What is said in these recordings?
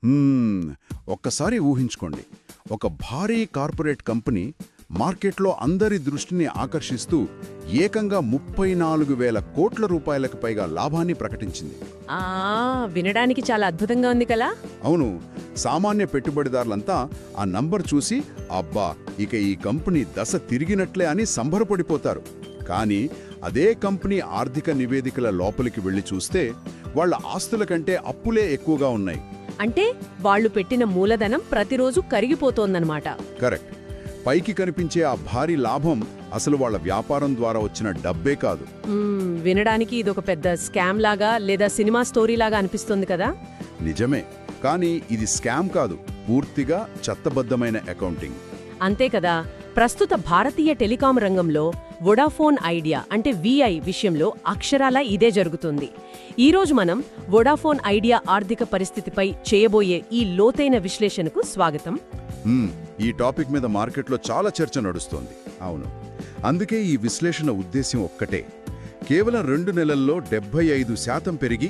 హ్మ్, ఒక్కసారి ఊహించుకోండి. ఒక భారీ కార్పొరేట్ కంపెనీ మార్కెట్లో అందరి దృష్టిని ఆకర్షిస్తూ ఏకంగా 34,000 కోట్ల రూపాయలకు పైగా లాభాన్ని ప్రకటించింది. ఆ వినడానికి చాలా అద్భుతంగా ఉంది కదా. అవును, సామాన్య పెట్టుబడిదారులంతా ఆ నంబర్ చూసి అబ్బా, ఇక ఈ కంపెనీ దశ తిరిగినట్లే అని సంబరపడిపోతారు. కానీ అదే కంపెనీ ఆర్థిక నివేదికల లోపలికి వెళ్లి చూస్తే వాళ్ళ ఆస్తుల కంటే అప్పులే ఎక్కువగా ఉన్నాయి. అంటే వాళ్ళు పెట్టిన మూలధనం ప్రతిరోజు కరిగిపోతోందన్నమాట. కరెక్ట్. పైకి కనిపించే ఆ భారీ లాభం అసలు వాళ్ళ వ్యాపారం ద్వారా వచ్చిన డబ్బే కాదు. వినడానికి ఇదొక పెద్ద స్కామ్ లాగా లేదా సినిమా స్టోరీ లాగా అనిపిస్తుంది కదా. నిజమే, కానీ ఇది స్కామ్ కాదు, పూర్తిగా చట్టబద్ధమైన అకౌంటింగ్. అంతే కదా. ప్రస్తుత భారతీయ టెలికాం రంగంలో వొడాఫోన్ ఐడియా అంటే విఐ విషయంలో అక్షరాలా ఇదే జరుగుతుంది. ఈరోజు మనం వొడాఫోన్ ఐడియా ఆర్థిక పరిస్థితిపై చేయబోయే ఈ లోతైన విశ్లేషణకు స్వాగతం. ఈ టాపిక్ మీద మార్కెట్లో చాలా చర్చ నడుస్తోంది. అవును, అందుకే ఈ విశ్లేషణ ఉద్దేశ్యం ఒక్కటే. కేవలం 2 నెలల్లో 75% పెరిగి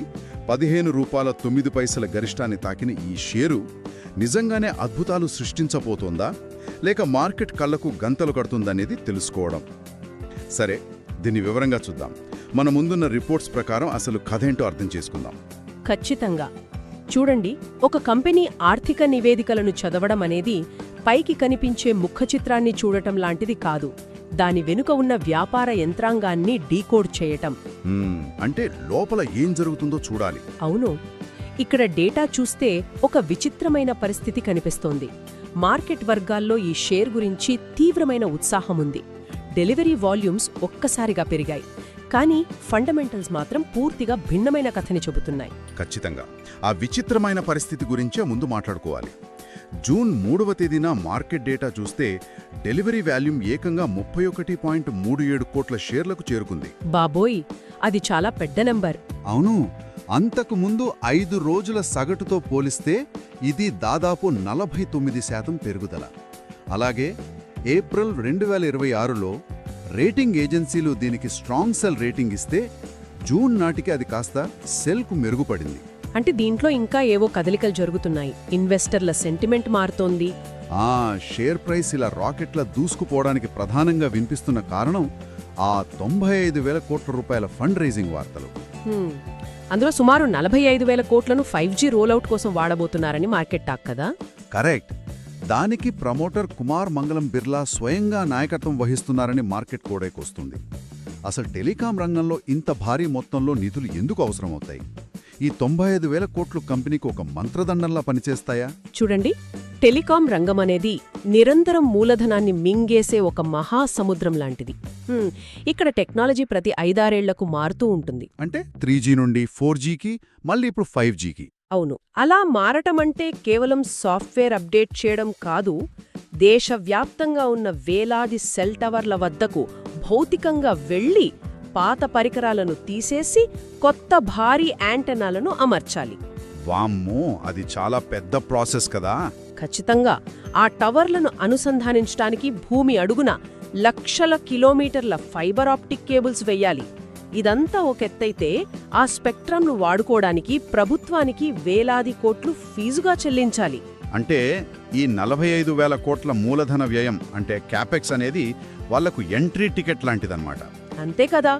₹15.09 గరిష్టాన్ని తాకిన ఈ షేరు నిజంగానే అద్భుతాలు సృష్టించబోతోందా లేక మార్కెట్ కళ్లకు గంతలు కడుతుందనేది తెలుసుకోవడం. సరే, దీన్ని వివరంగా చూద్దాం. మన ముందున్న రిపోర్ట్స్ ప్రకారం అసలు కథేంటో అర్థం చేసుకుందాం. ఖచ్చితంగా. చూడండి, ఒక కంపెనీ ఆర్థిక నివేదికలను చదవడం అనేది పైకి కనిపించే ముఖచిత్రాన్ని చూడటం లాంటిది కాదు. దాని వెనుక ఉన్న వ్యాపార యంత్రాంగాన్ని డీకోడ్ చేయటం. అంటే లోపల ఏం జరుగుతుందో చూడాలి. అవును. ఇక్కడ డేటా చూస్తే ఒక విచిత్రమైన పరిస్థితి కనిపిస్తోంది. మార్కెట్ వర్గాల్లో ఈ షేర్ గురించి తీవ్రమైన ఉత్సాహముంది. డెలివరీ వాల్యూమ్స్ ఒక్కసారిగా పెరిగాయి. కానీ ఫండమెంటల్స్ మాత్రం పూర్తిగా భిన్నమైన కథని చెబుతున్నాయి. ఖచ్చితంగా. ఆ విచిత్రమైన పరిస్థితి గురించే ముందు మాట్లాడుకోవాలి. జూన్ 3వ తేదీన మార్కెట్ డేటా చూస్తే డెలివరీ వాల్యూమ్ ఏకంగా 31.37 కోట్ల షేర్లకు చేరుకుంది. బాబోయ్, అది చాలా పెద్ద నంబర్. అవును, అంతకు ముందు 5 రోజుల సగటుతో పోలిస్తే ఇది దాదాపు 49% పెరుగుదల. అలాగే ఏప్రిల్ 2026లో రేటింగ్ ఏజెన్సీలు దీనికి స్ట్రాంగ్ సెల్ రేటింగ్ ఇస్తే జూన్ నాటికి అది కాస్త సెల్కు మెరుగుపడింది. అంటే దీంట్లో ఇంకా ఏవో కదలికలు జరుగుతున్నాయి. ఇన్వెస్టర్ల సెంటిమెంట్ మారుతోంది. షేర్ ప్రైస్ ఇలా రాకెట్ల దూసుకుపోవడానికి ప్రధానంగా వినిపిస్తున్న కారణం ఆ 95,000 కోట్ల రూపాయల ఫండ్ రైజింగ్ వార్తలు. అందులో సుమారు 45,000 కోట్లను 5G రోలౌట్ కోసం వాడబోతున్నారని మార్కెట్ టాక్ కదా. కరెక్ట్. దానికి ప్రమోటర్ కుమార్ మంగళం బిర్లా స్వయంగా నాయకత్వం వహిస్తున్నారని మార్కెట్ కోడైకొస్తుంది. అసలు టెలికాం రంగంలో ఇంత భారీ మొత్తంలో నిధులు ఎందుకు అవసరమవుతాయి? ఈ 95,000 కోట్లు కంపెనీకి ఒక మంత్రదండంలా పనిచేస్తాయా? చూడండి, టెలికాం రంగం అనేది నిరంతరం మూలధనాన్ని మింగేసే ఒక మహాసముద్రం లాంటిది. ఇక్కడ టెక్నాలజీ ప్రతి 5-6 ఏళ్లకు మారుతూ ఉంటుంది. అంటే 3G నుండి 4Gకి, మళ్ళీ ఇప్పుడు 5Gకి. అవును. అలా మారటమంటే కేవలం సాఫ్ట్వేర్ అప్డేట్ చేయడం కాదు. దేశవ్యాప్తంగా ఉన్న వేలాది సెల్ టవర్ల వద్దకు భౌతికంగా వెళ్లి పాత పరికరాలను తీసేసి కొత్త భారీ యాంటెనాలను అమర్చాలి. వామ్మో, అది చాలా పెద్ద ప్రాసెస్ కదా. ఖచ్చితంగా. ఆ టవర్లను అనుసంధానించడానికి భూమి అడుగున లక్షల కిలోమీటర్ల ఫైబర్ ఆప్టిక్ కేబుల్స్ వెయ్యాలి. ఇదంతా ఒకెత్తైతే ఆ స్పెక్ట్రమ్ను వాడుకోవడానికి ప్రభుత్వానికి వేలాది కోట్లు ఫీజుగా చెల్లించాలి. అంటే ఈ 45,000 కోట్ల మూలధన వ్యయం అంటే క్యాపెక్స్ అనేది వాళ్లకు ఎంట్రీ టికెట్ లాంటిదన్నమాట. అంతే కదా.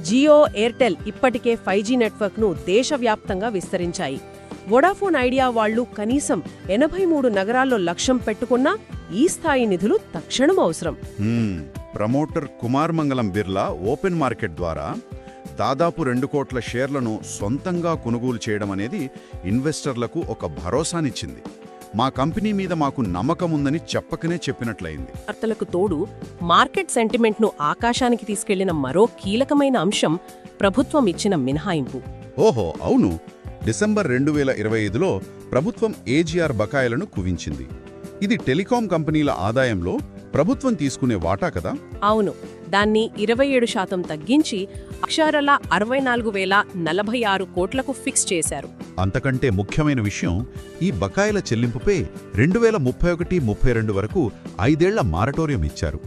జియో, ఎయిర్టెల్ ఇప్పటికే 5G నెట్వర్క్ను దేశవ్యాప్తంగా విస్తరించాయి. వొడాఫోన్ ఐడియా వాళ్లు కనీసం 83 నగరాల్లో లక్ష్యం పెట్టుకున్నా ఈ స్థాయి నిధులు తక్షణం అవసరం. ప్రమోటర్ కుమార్ మంగళం బిర్లా ఓపెన్ మార్కెట్ ద్వారా దాదాపు 2 కోట్ల షేర్లను సొంతంగా కొనుగోలు చేయడం అనేది ఇన్వెస్టర్లకు ఒక భరోసానిచ్చింది. మా కంపెనీ మీద మాకు నమ్మకముందని చెప్పకనే చెప్పినట్లయింది. వార్తలకు తోడు మార్కెట్ సెంటిమెంట్ను ఆకాశానికి తీసుకెళ్లిన మరో కీలకమైన అంశం ప్రభుత్వం ఇచ్చిన మినహాయింపు. ఓహో, అవును. డిసెంబర్ 2025లో ప్రభుత్వం ఏజీఆర్ బకాయిలను కువించింది. ఇది టెలికాం కంపెనీల ఆదాయంలో ప్రభుత్వం తీసుకునే వాటా కదా. అవును. దాన్ని 27% తగ్గించి అక్షరాలా 64,046 కోట్లకు ఫిక్స్ చేశారు. అంతకంటే ముఖ్యమైన విషయం, ఈ బకాయిల చెల్లింపుపై 2031-32 వరకు 5 ఏళ్ల మారటోరియం ఇచ్చారు.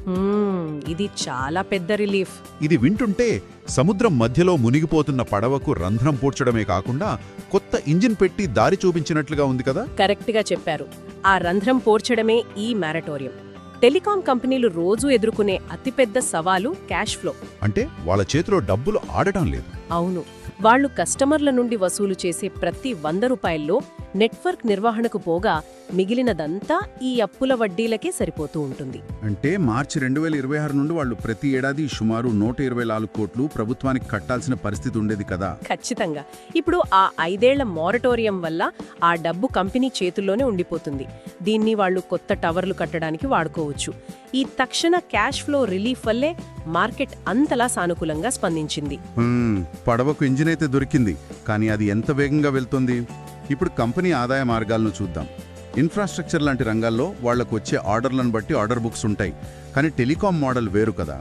ఇది చాలా పెద్ద రిలీఫ్. ఇది వింటుంటే సముద్రం మధ్యలో మునిగిపోతున్న పడవకు రంధ్రం పూడ్చడమే కాకుండా కొత్త ఇంజిన్ పెట్టి దారి చూపించినట్లుగా ఉంది కదా. కరెక్ట్గా చెప్పారు. ఆ రంధ్రం పోర్చడమే ఈ మారటోరియం. టెలికాం కంపెనీలు రోజూ ఎదుర్కొనే అతిపెద్ద సవాలు క్యాష్ ఫ్లో. అంటే వాళ్ళ చేతిలో డబ్బులు ఆడటం లేదు. అవును, వాళ్లు కస్టమర్ల నుండి వసూలు చేసే ప్రతి 100 రూపాయల్లో నెట్వర్క్ నిర్వహణకు పోగా మిగిలినదంతా ఈ అప్పుల వడ్డీలకే సరిపోతూ ఉంటుంది. అంటే మార్చి 2026 నుండి వాళ్ళు ప్రతి ఏడాది సుమారు 124 కోట్లు ప్రభుత్వానికి కట్టాల్సిన పరిస్థితి ఉండేది కదా. ఖచ్చితంగా. ఇప్పుడు ఆ 5 ఏళ్ల మారటోరియం వల్ల ఆ డబ్బు కంపెనీ చేతుల్లోనే ఉండిపోతుంది. దీన్ని వాళ్లు కొత్త టవర్లు కట్టడానికి వాడుకోవచ్చు. ఈ తక్షణ క్యాష్ ఫ్లో రిలీఫ్ వల్లే మార్కెట్ అంతలా సానుకూలంగా స్పందించింది. పడవకు ఇంజిన్ అయితే దొరికింది, కానీ అది ఎంత వేగంగా వెళ్తుంది? ఇప్పుడు కంపెనీ ఆదాయ మార్గాలను చూద్దాం. ఇన్ఫ్రాస్ట్రక్చర్ లాంటి రంగాల్లో వాళ్లకు వచ్చే ఆర్డర్లను బట్టి ఆర్డర్ బుక్స్ ఉంటాయి, కానీ టెలికాం మోడల్ వేరు కదా.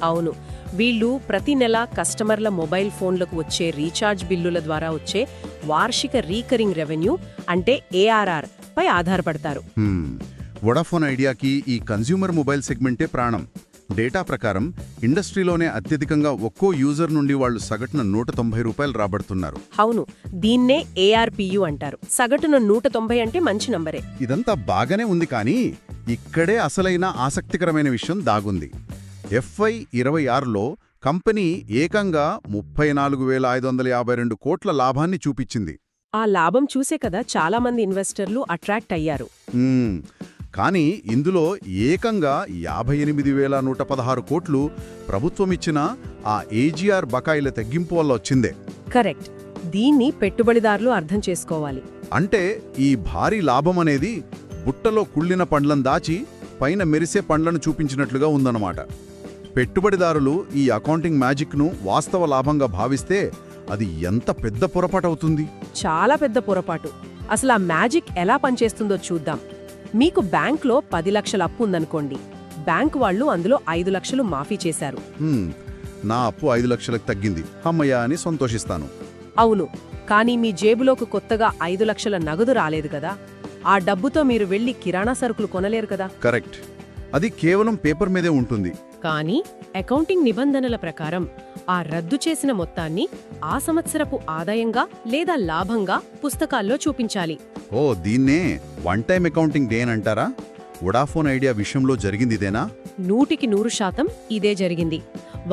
అవును, వీళ్ళు ప్రతి నెల కస్టమర్ల మొబైల్ ఫోన్లకు వచ్చే రీఛార్జ్ బిల్లుల ద్వారా వచ్చే వార్షిక రీకరింగ్ రెవెన్యూ అంటే ఏఆర్ఆర్ పై ఆధారపడతారు. వొడాఫోన్ ఐడియాకి ఈ కన్స్యూమర్ మొబైల్ సెగ్మెంటే ప్రాణం. డేటా ప్రకారం ఇండస్ట్రీలోనే అత్యధికంగా ఒక్కో యూజర్ నుండి వాళ్లు సగటున 190 రూపాయలు రాబడుతున్నారు. అవును, దీన్నే ఏఆర్పియు అంటారు. సగటున 190 అంటే మంచి నంబరే. ఇదంతా బాగానే ఉంది, కానీ ఇక్కడే అసలైన ఆసక్తికరమైన విషయం దాగుంది. FY26లో కంపెనీ ఏకంగా 34,552 కోట్ల లాభాన్ని చూపించింది. ఆ లాభం చూసే కదా చాలామంది ఇన్వెస్టర్లు అట్రాక్ట్ అయ్యారు. కానీ ఇందులో ఏకంగా 58,116 కోట్లు ప్రభుత్వమిచ్చిన ఆ ఏజీఆర్ బకాయిల తగ్గింపు వల్ల వచ్చిందే. కరెక్ట్. దీన్ని పెట్టుబడిదారులు అర్థం చేసుకోవాలి. అంటే ఈ భారీ లాభం అనేది బుట్టలో కుళ్ళిన పండ్లను దాచి పైన మెరిసే పండ్లను చూపించినట్లుగా ఉందన్నమాట. పెట్టుబడిదారులు ఈ అకౌంటింగ్ మ్యాజిక్ను వాస్తవ లాభంగా భావిస్తే అది ఎంత పెద్ద పొరపాటవుతుంది. చాలా పెద్ద పొరపాటు. అసలు ఆ మ్యాజిక్ ఎలా పనిచేస్తుందో చూద్దాం. మీకు బ్యాంక్లో 10 లక్షల అప్పు ఉందనుకోండి. బ్యాంక్ వాళ్ళు అందులో 5 లక్షలు మాఫీ చేశారు. నా అప్పు 5 లక్షలకు తగ్గింది, అమ్మయ్య అని సంతోషిస్తాను. అవును, కానీ మీ జేబులోకి కొత్తగా 5 లక్షల నగదు రాలేదు కదా. ఆ డబ్బుతో మీరు వెళ్లి కిరాణా సరుకులు కొనలేరు కదా. కరెక్ట్. అది కేవలం పేపర్ మీదే ఉంటుంది. కానీ అకౌంటింగ్ నిబంధనల ప్రకారం ఆ రద్దు చేసిన మొత్తాన్ని ఆ సంవత్సరపు ఆదాయంగా లేదా లాభంగా పుస్తకాల్లో చూపించాలి. ఓ, దీన్నే వన్ టైం అకౌంటింగ్ డే అంటారా? వొడాఫోన్ ఐడియా విషయంలో జరిగిందిదేనా? 100% ఇదే జరిగింది.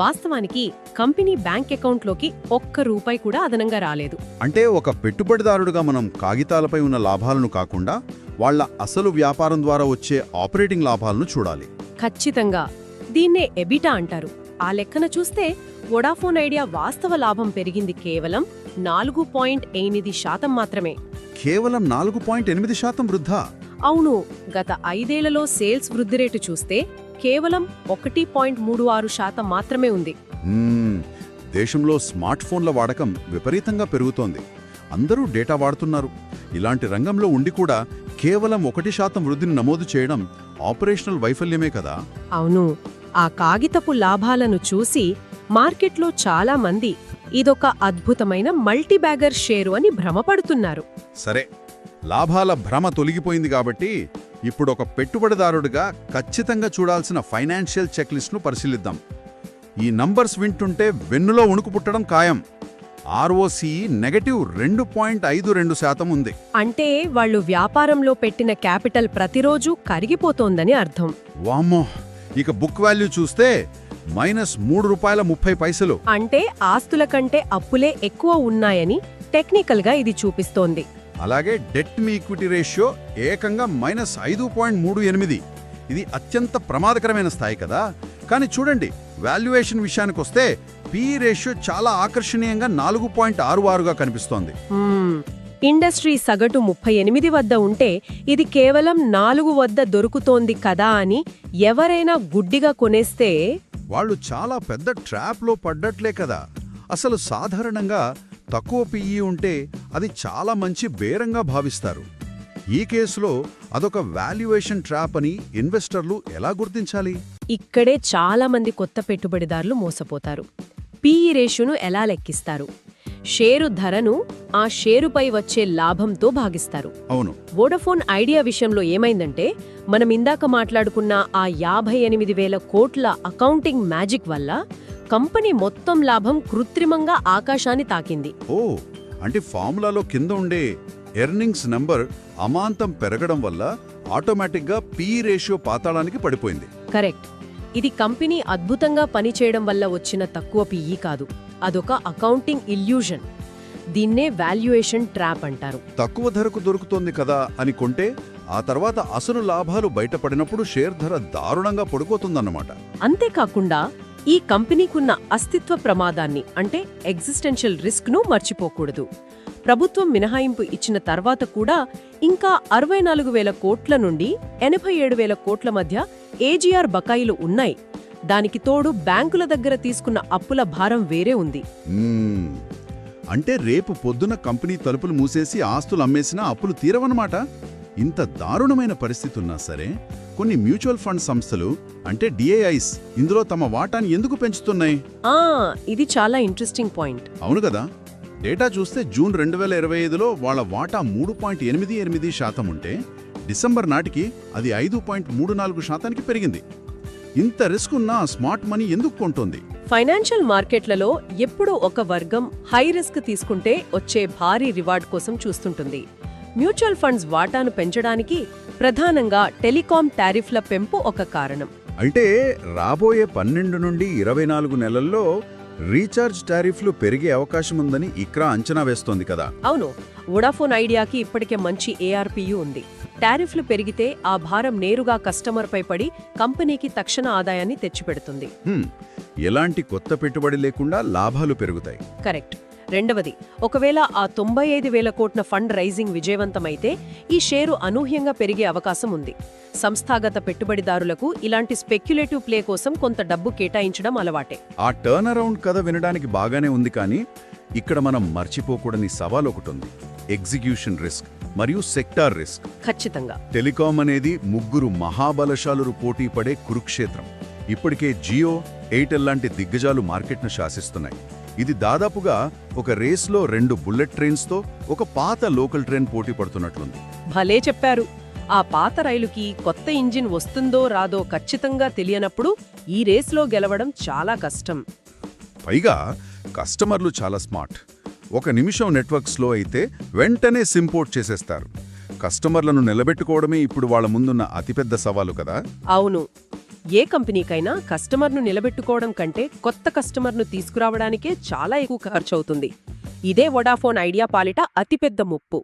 వాస్తవానికి కంపెనీ బ్యాంక్ అకౌంట్లోకి ₹1 కూడా అదనంగా రాలేదు. అంటే ఒక పెట్టుబడిదారుడుగా మనం కాగితాలపై ఉన్న లాభాలను కాకుండా వాళ్ల అసలు వ్యాపారం ద్వారా వచ్చే ఆపరేటింగ్ లాభాలను చూడాలి. ఖచ్చితంగా. దీన్నే ఎబిటా అంటారు. ఆ లెక్కన చూస్తే వొడాఫోన్ ఐడియా వాస్తవ లాభం పెరిగింది కేవలం 4.8% మాత్రమే. కేవలం 4.8% వృద్ధా? అవును, గత 5 ఏళ్లలో సేల్స్ వృద్ధి రేటు చూస్తే కేవలం 1.36% మాత్రమే ఉంది. దేశంలో స్మార్ట్ ఫోన్ల వాడకం విపరీతంగా పెరుగుతోంది. అందరూ డేటా వాడుతున్నారు. ఇలాంటి రంగంలో ఉండి కూడా కేవలం 1% వృద్ధిని నమోదు చేయడం ఆపరేషనల్ వైఫల్యమే కదా. అవును, ఆ కాగితపు లాభాలను చూసి మార్కెట్లో చాలా మంది ఇదొక అద్భుతమైన మల్టీబ్యాగర్ షేరు అని భ్రమపడుతున్నారు. సరే, లాభాల భ్రమ తొలగిపోయింది కాబట్టి ఇప్పుడు ఒక పెట్టుబడిదారుడిగా ఖచ్చితంగా చూడాల్సిన ఫైనాన్షియల్ చెక్లిస్ట్ను పరిశీలిద్దాం. ఈ నంబర్స్ వింటుంటే వెన్నులో వణుకు పుట్టడం ఖాయం. ROCE -2.52% ఉంది. అంటే వాళ్ళు వ్యాపారంలో పెట్టిన క్యాపిటల్ ప్రతిరోజు కరిగిపోతోందని అర్థం. వామ్మో, ఇక బుక్ వాల్యూ చూస్తే -3.30. అంటే ఆస్తుల కంటే అప్పులే ఎక్కువ ఉన్నాయని టెక్నికల్గా ఇది చూపిస్తోంది. అలాగే డెట్ టు ఈక్విటీ రేషియో ఏకంగా -5.38. ఇది అత్యంత ప్రమాదకరమైన స్థాయి కదా. కానీ చూడండి, వాల్యుయేషన్ విషయానికొస్తే PE రేషియో చాలా ఆకర్షణీయంగా 4.66గా కనిపిస్తోంది. ఇండస్ట్రీ సగటు 38 వద్ద ఉంటే ఇది కేవలం 4 వద్ద దొరుకుతోంది కదా అని ఎవరైనా గుడ్డిగా కొనేస్తే వాళ్ళు చాలా పెద్ద ట్రాప్లో పడ్డట్లే కదా. అసలు సాధారణంగా తక్కువ PE ఉంటే అది చాలా మంచి బేరంగా భావిస్తారు. ఈ కేసులో అదొక వాల్యుయేషన్ ట్రాప్ అని ఇన్వెస్టర్లు ఎలా గుర్తించాలి? ఇక్కడే చాలా మంది కొత్త పెట్టుబడిదారులు మోసపోతారు. PE రేషియోను ఎలా లెక్కిస్తారు? షేరు ధరను ఆ షేరుపై వచ్చే లాభంతో భాగిస్తారు. అవును. వోడాఫోన్ ఐడియా విషయంలో ఏమైందంటే, మనం ఇందాక మాట్లాడుకున్న ఆ 58,000 కోట్ల అకౌంటింగ్ మ్యాజిక్ వల్ల కంపెనీ మొత్తం లాభం కృత్రిమంగా ఆకాశాన్ని తాకింది. ఓ, అంటే ఫార్ములాలో కింద ఉండే ఎర్నింగ్స్ నంబర్ అమాంతం పెరగడం వల్ల ఆటోమేటిక్గా పీ రేషియో పాతాళానికి పడిపోయింది. కరెక్ట్. ఇది కంపెనీ అద్భుతంగా పనిచేయడం వల్ల వచ్చిన తక్కువ పిఈ కాదు, అదొక అకౌంటింగ్ ఇల్యూజన్. దీన్నే వాల్యుయేషన్ ట్రాప్ అంటారు. తక్కువ ధరకు దొరుకుతోంది కదా అని కొంటే ఆ తర్వాత అసలు లాభాలు బయటపడినప్పుడు షేర్ ధర దారుణంగా పడిపోతుందన్నమాట. అంతేకాకుండా ఈ కంపెనీకున్న అస్తిత్వ ప్రమాదాన్ని, అంటే ఎగ్జిస్టెన్షియల్ రిస్క్ను మర్చిపోకూడదు. ప్రభుత్వం మినహాయింపు ఇచ్చిన తర్వాత కూడా ఇంకా 64,000 కోట్ల నుండి 87,000 కోట్ల మధ్య ఏజీఆర్ బకాయిలు ఉన్నాయి. దానికి తోడు బ్యాంకుల దగ్గర తీసుకున్న అప్పుల భారం వేరే ఉంది. అంటే రేపు పొద్దున కంపెనీ తలుపులు మూసేసి ఆస్తులు అమ్మేసినా అప్పులు తీరవన్నమాట. ఇంత దారుణమైన పరిస్థితి ఉన్నా సరే కొన్ని మ్యూచువల్ ఫండ్ సంస్థలు, అంటే డిఐఐస్, ఇందులో తమ వాటాని ఎందుకు పెంచుతున్నాయి? ఇది చాలా ఇంట్రెస్టింగ్ పాయింట్. అవును కదా. డేటా చూస్తే జూన్ 2025లో వాళ్ళ వాటా 3.88% ఉంటే డిసెంబర్ నాటికి అది 5.34% పెరిగింది. ఇంత రిస్క్ ఉన్న స్మార్ట్ మనీ ఎందుకు కొంటోంది? ఫైనాన్షియల్ మార్కెట్లలో ఎప్పుడూ ఒక వర్గం హై రిస్క్ తీసుకుంటే వచ్చే భారీ రివార్డ్ కోసం చూస్తుంటుంది. మ్యూచువల్ ఫండ్స్ వాటాను పెంచడానికి ప్రధానంగా టెలికాం టారిఫ్ల పెంపు ఒక కారణం. అంటే రాబోయే 12 నుండి 24 నెలల్లో రీఛార్జ్ టారిఫ్లు పెరిగే అవకాశముందని ఇక్రా అంచనా వేస్తోంది కదా. అవును. వోడాఫోన్ ఐడియాకి ఇప్పటికే మంచి ఏఆర్పియు ఉంది. టారిఫ్లు పెరిగితే ఆ భారం నేరుగా కస్టమర్పై పడి కంపెనీకి తక్షణ ఆదాయాన్ని తెచ్చిపెడుతుంది. ఎలాంటి కొత్త పెట్టుబడి లేకుండా లాభాలు పెరుగుతాయి. కరెక్ట్. రెండవది, ఒకవేళ ఆ 95,000 కోట్ల ఫండ్ రైజింగ్ విజయవంతమైతే ఈ షేరు అనూహ్యంగా పెరిగే అవకాశం ఉంది. సంస్థాగత పెట్టుబడిదారులకు ఇలాంటి స్పెక్యులేటివ్ ప్లే కోసం కొంత డబ్బు కేటాయించడం అలవాటే. ఆ టర్న్ అరౌండ్ కథ వినడానికి బాగానే ఉంది, కానీ ఇక్కడ మనం మర్చిపోకూడని సవాల్ ఒకటుంది: ఎగ్జిక్యూషన్ రిస్క్ మరియు సెక్టార్ రిస్క్. ఖచ్చితంగా. టెలికాం అనేది ముగ్గురు మహాబలశాలురు పోటీ పడే కురుక్షేత్రం. ఇప్పటికే జియో, ఎయిర్టెల్ లాంటి దిగ్గజాలు మార్కెట్ను శాసిస్తున్నాయి. ఇది దాదాపుగా ఒక రేస్లో 2 బుల్లెట్ ట్రైన్స్తో ఒక పాత లోకల్ ట్రైన్ పోటీ పడుతున్నట్లుంది. భలే చెప్పారు. ఆ పాత రైలుకి కొత్త ఇంజిన్ వస్తుందో రాదో ఖచ్చితంగా తెలియనప్పుడు ఈ రేస్లో గెలవడం చాలా కష్టం. పైగా కస్టమర్లు చాలా స్మార్ట్. ఒక నిమిషం నెట్వర్క్ స్లో అయితే వెంటనే సింపోర్ట్ చేసేస్తారు. కస్టమర్లను నిలబెట్టుకోవడమే ఇప్పుడు వాళ్ళ ముందున్న అతిపెద్ద సవాలు కదా. అవును. ఏ కంపెనీకైనా కస్టమర్ను నిలబెట్టుకోవడం కంటే కొత్త కస్టమర్ను తీసుకురావడానికే చాలా ఎక్కువ ఖర్చవుతుంది. ఇదే వోడాఫోన్ ఐడియా పాలిట అతిపెద్ద ముప్పు.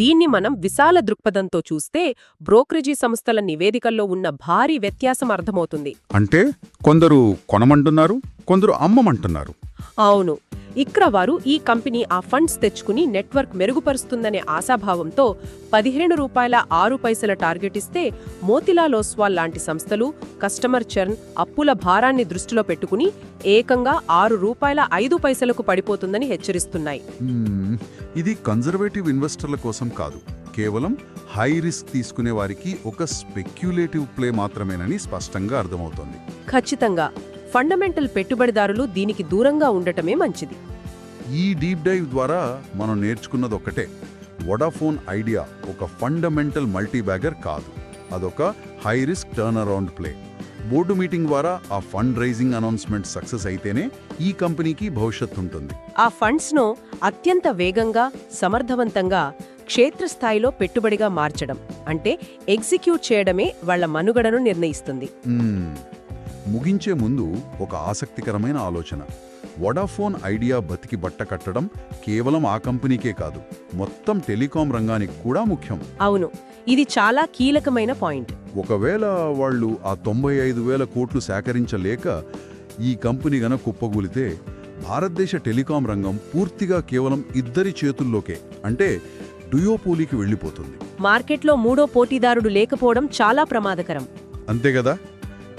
దీన్ని మనం విశాల దృక్పథంతో చూస్తే బ్రోకరేజీ సంస్థల నివేదికల్లో ఉన్న భారీ వ్యత్యాసం అర్థమవుతుంది. అంటే కొందరు కొనమంటున్నారు, కొందరు అమ్మమంటున్నారు. అవును. ఇక్రా వారు ఈ కంపెనీ ఆ ఫండ్స్ తెచ్చుకుని నెట్వర్క్ మెరుగుపరుస్తుందనే ఆశాభావంతో ₹15.06 టార్గెట్ ఇస్తే, మోతిలాల్ ఓస్వాల్ లాంటి సంస్థలు కస్టమర్ చర్న్, అప్పుల భారాన్ని దృష్టిలో పెట్టుకుని ఏకంగా ₹6.05కు పడిపోతుందని హెచ్చరిస్తున్నాయి. ఇది కన్జర్వేటివ్ ఇన్వెస్టర్ల కోసం కాదు, కేవలం హై రిస్క్ తీసుకునే వారికి ఒక స్పెక్యులేటివ్ ప్లే మాత్రమేనని స్పష్టంగా అర్థమవుతోంది. ఖచ్చితంగా. ఫండమెంటల్ పెట్టుబడిదారులు దీనికి దూరంగా ఉండటమే మంచిది. ఈ డీప్ డైవ్ ద్వారా మనం నేర్చుకున్నది ఒక్కటే: వోడాఫోన్ ఐడియా ఒక ఫండమెంటల్ మల్టీబ్యాగర్ కాదు, అదొక high risk turn around play. Board meeting ద్వారా ఆ ఫండ్ రైజింగ్ అనౌన్స్మెంట్ సక్సెస్ అయితేనే ఈ కంపెనీకి భవిష్యత్తు ఉంటుంది. ఆ ఫండ్స్ను అత్యంత వేగంగా, సమర్థవంతంగా క్షేత్రస్థాయిలో పెట్టుబడిగా మార్చడం, అంటే ఎగ్జిక్యూట్ చేయడమే వాళ్ల మనుగడను నిర్ణయిస్తుంది. ముగించే ముందు ఒక ఆసక్తికరమైన ఆలోచన: వోడాఫోన్ ఐడియా బతికి బట్ట కట్టడం కేవలం ఆ కంపెనీకే కాదు, మొత్తం టెలికాం రంగానికి కూడా ముఖ్యం. అవును, ఇది చాలా కీలకమైన పాయింట్. ఒకవేళ వాళ్ళు ఆ 95,000 కోట్లు సేకరించలేక ఈ కంపెనీ గన కుప్పగూలితే, భారతదేశ టెలికాం రంగం పూర్తిగా కేవలం ఇద్దరి చేతుల్లోకే, అంటే డుయోపోలీకి వెళ్ళిపోతుంది. మార్కెట్లో మూడో పోటీదారుడు లేకపోవడం చాలా ప్రమాదకరం. అంతేగదా.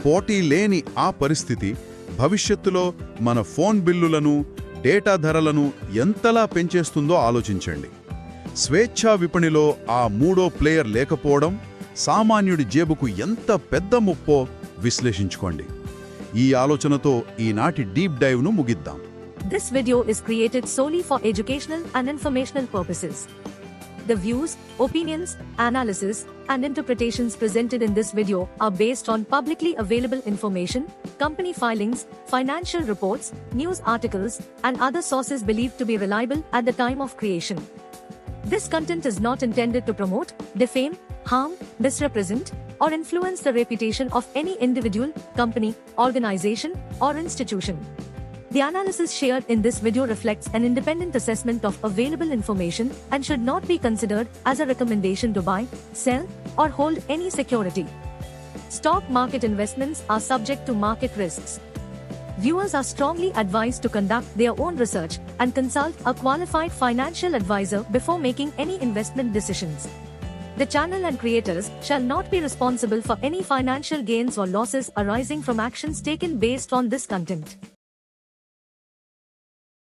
పోటీ లేని ఆ పరిస్థితి భవిష్యత్తులో మన ఫోన్ బిల్లులను, డేటా ధరలను ఎంతలా పెంచేస్తుందో ఆలోచించండి. స్వేచ్ఛా విపణిలో ఆ మూడో ప్లేయర్ లేకపోవడం సామాన్యుడి జేబుకు ఎంత పెద్ద ముప్పో విశ్లేషించుకోండి. ఈ ఆలోచనతో ఈనాటి డీప్ డైవ్ను ముగిద్దాం. This video is created solely for educational and informational purposes. The views, opinions, analysis, and interpretations presented in this video are based on publicly available information, company filings, financial reports, news articles, and other sources believed to be reliable at the time of creation. This content is not intended to promote, defame, harm, misrepresent, or influence the reputation of any individual, company, organization, or institution. The analysis shared in this video reflects an independent assessment of available information and should not be considered as a recommendation to buy, sell, or hold any security. Stock market investments are subject to market risks. Viewers are strongly advised to conduct their own research and consult a qualified financial advisor before making any investment decisions. The channel and creators shall not be responsible for any financial gains or losses arising from actions taken based on this content.